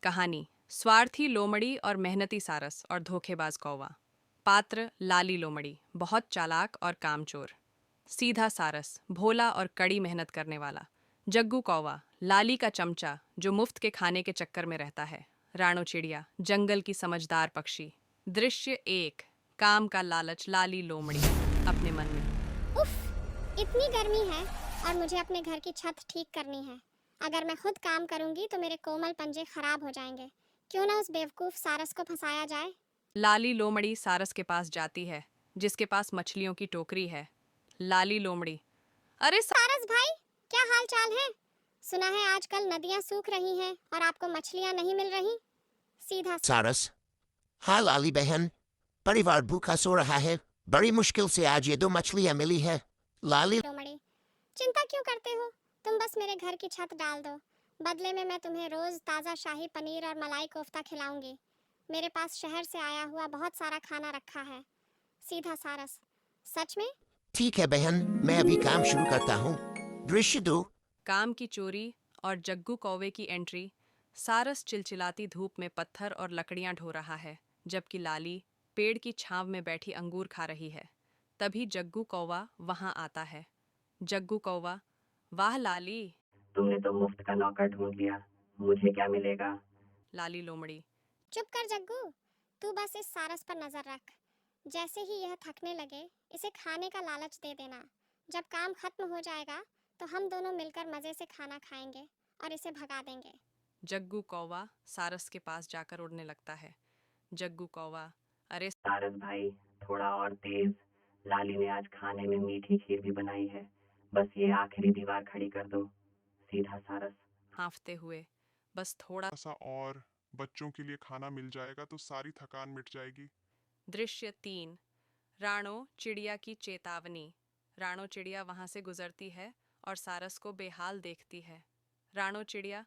कहानी। स्वार्थी लोमड़ी और मेहनती सारस और धोखेबाज कौवा। पात्र लाली लोमड़ी, बहुत चालाक और कामचोर। सीधा सारस, भोला और कड़ी मेहनत करने वाला। जग्गू कौवा, लाली का चमचा जो मुफ्त के खाने के चक्कर में रहता है। राणो चिड़िया, जंगल की समझदार पक्षी। दृश्य एक। काम का लालच लाली लोमड़ी अपने मन में। उफ, इतनी गर्मी है और मुझे अपने घर की छत ठीक करनी है। अगर मैं खुद काम करूंगी तो मेरे कोमल पंजे खराब हो जाएंगे। क्यों ना उस बेवकूफ सारस को फंसाया जाए। लाली लोमड़ी सारस के पास जाती है, जिसके पास मछलियों की टोकरी है। लाली लोमड़ी, अरे सारस भाई, क्या हाल चाल है? सुना है आजकल नदियां सूख रही हैं और आपको मछलियां नहीं मिल रही। सीधा सारस, हाँ लाली बहन, परिवार भूखा सो रहा है। बड़ी मुश्किल से आज ये दो मछलियाँ मिली है। लाली लोमड़ी, चिंता क्यों करते हो? तुम बस मेरे घर की छत डाल दो। बदले में मैं तुम्हें रोज ताज़ा शाही पनीर और मलाई कोफ्ता खिलाऊंगी। मेरे पास शहर से आया हुआ बहुत सारा खाना रखा है। सीधा सारस, सच में? ठीक है बहन, मैं अभी काम शुरू करता हूँ। दृश्य दो। काम की चोरी और जग्गू कौवे की एंट्री। सारस चिलचिलाती धूप में पत्थर और लकड़ियां ढो रहा है, जबकि लाली पेड़ की छांव में बैठी अंगूर खा रही है। तभी जग्गू कौवा वहां आता है। जग्गू कौवा, वाह लाली। तुमने तो मुफ्त का नौकर ढूंढ लिया। मुझे क्या मिलेगा? लाली लोमड़ी, चुप कर जग्गू, तू बस इस सारस पर नजर रख। जैसे ही यह थकने लगे, इसे खाने का लालच दे देना। जब काम खत्म हो जाएगा तो हम दोनों मिलकर मजे से खाना खाएंगे और इसे भगा देंगे। जग्गू कौवा सारस के पास जाकर उड़ने लगता है। जग्गू कौवा, अरे सारस भाई, थोड़ा और तेज। लाली ने आज खाने में मीठी खीर भी बनाई है। बस ये आखिरी दीवार खड़ी कर दो। सीधा सारस। हाँफते हुए, बस थोड़ा सा और बच्चों के लिए खाना मिल जाएगा तो सारी थकान मिट जाएगी। दृश्य तीन। राणो चिड़िया की चेतावनी। राणो चिड़िया वहां से गुजरती है और सारस को बेहाल देखती है। राणो चिड़िया,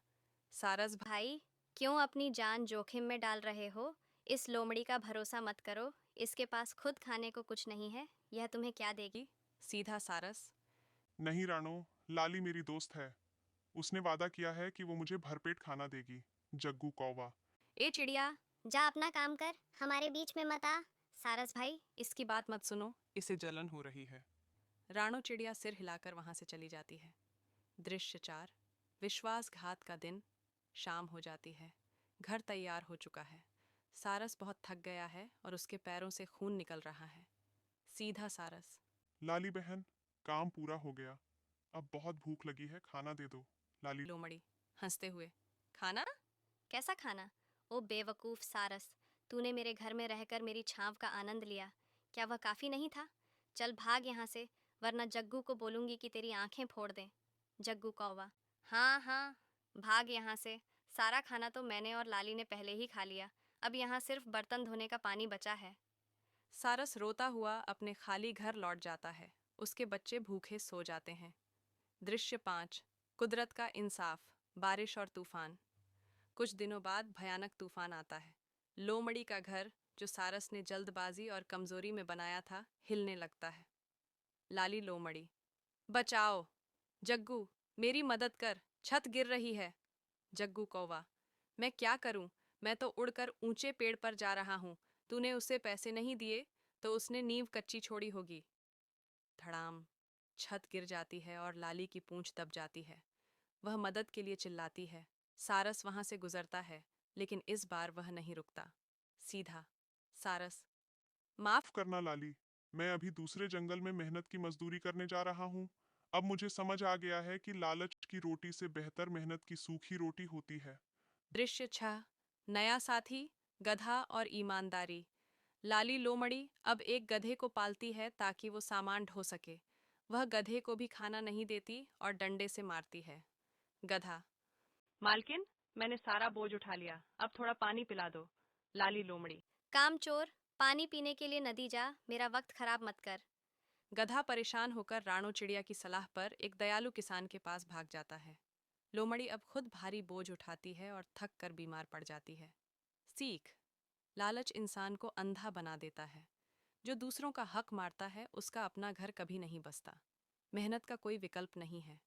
सारस भाई, क्यों अपनी जान जोखिम में डाल रहे हो? इस लोमड़ी का भरोसा मत करो। इसके पास खुद खाने को कुछ नहीं है। यह तुम्हें क्या देगी? सीधा सारस, नहीं रानो, लाली मेरी दोस्त है। उसने वादा किया है कि वो मुझे भरपेट खाना देगी। जग्गू कौवा, ए चिड़िया, जा अपना काम कर, हमारे बीच में मत आ। सारस भाई, इसकी बात मत सुनो। इसे जलन हो रही है। राणो चिड़िया सिर हिलाकर वहां से चली जाती है। दृश्य चार। विश्वासघात का दिन। शाम हो जाती है। घर तैयार हो चुका है। सारस बहुत थक गया है और उसके पैरों से खून निकल रहा है। सीधा सारस, लाली बहन, काम पूरा हो गया। अब बहुत भूख लगी है, खाना दे दो। लाली, लोमड़ी हंसते हुए, खाना? कैसा खाना? ओ बेवकूफ सारस, तूने मेरे घर में रहकर मेरी छांव का आनंद लिया। क्या वह काफी नहीं था? चल भाग यहाँ से, वरना जग्गू को बोलूंगी कि तेरी आंखें फोड़ दे। जग्गू कौवा, हाँ हाँ, भाग यहाँ से। सारा खाना तो मैंने और लाली ने पहले ही खा लिया। अब यहाँ सिर्फ बर्तन धोने का पानी बचा है। सारस रोता हुआ अपने खाली घर लौट जाता है। उसके बच्चे भूखे सो जाते हैं। दृश्य पाँच। कुदरत का इंसाफ। बारिश और तूफान। कुछ दिनों बाद भयानक तूफान आता है। लोमड़ी का घर, जो सारस ने जल्दबाजी और कमजोरी में बनाया था, हिलने लगता है। लाली लोमड़ी, बचाओ जग्गू, मेरी मदद कर, छत गिर रही है। जग्गू कौवा, मैं क्या करूं? मैं तो उड़कर ऊंचे पेड़ पर जा रहा हूं। तूने उसे पैसे नहीं दिए तो उसने नींव कच्ची छोड़ी होगी। धड़ाम, छत गिर जाती है और लाली की पूंछ दब जाती है। वह मदद के लिए चिल्लाती है। सारस वहां से गुजरता है, लेकिन इस बार वह नहीं रुकता। सीधा सारस, माफ। माफ करना लाली, मैं अभी दूसरे जंगल में मेहनत की मजदूरी करने जा रहा हूँ। अब मुझे समझ आ गया है कि लालच की रोटी से बेहतर मेहनत की सूखी रोटी होती है। दृश्य छह। नया साथी, गधा और ईमानदारी। लाली लोमड़ी अब एक गधे को पालती है ताकि वो सामान ढो सके। वह गधे को भी खाना नहीं देती और डंडे से मारती है। गधा, मालकिन, मैंने सारा बोझ उठा लिया, अब थोड़ा पानी पिला दो। लाली लोमड़ी, कामचोर, पानी पीने के लिए नदी जा, मेरा वक्त खराब मत कर। गधा परेशान होकर राणो चिड़िया की सलाह पर एक दयालु किसान के पास भाग जाता है। लोमड़ी अब खुद भारी बोझ उठाती है और थक कर बीमार पड़ जाती है। सीख, लालच इंसान को अंधा बना देता है। जो दूसरों का हक मारता है, उसका अपना घर कभी नहीं बसता। मेहनत का कोई विकल्प नहीं है।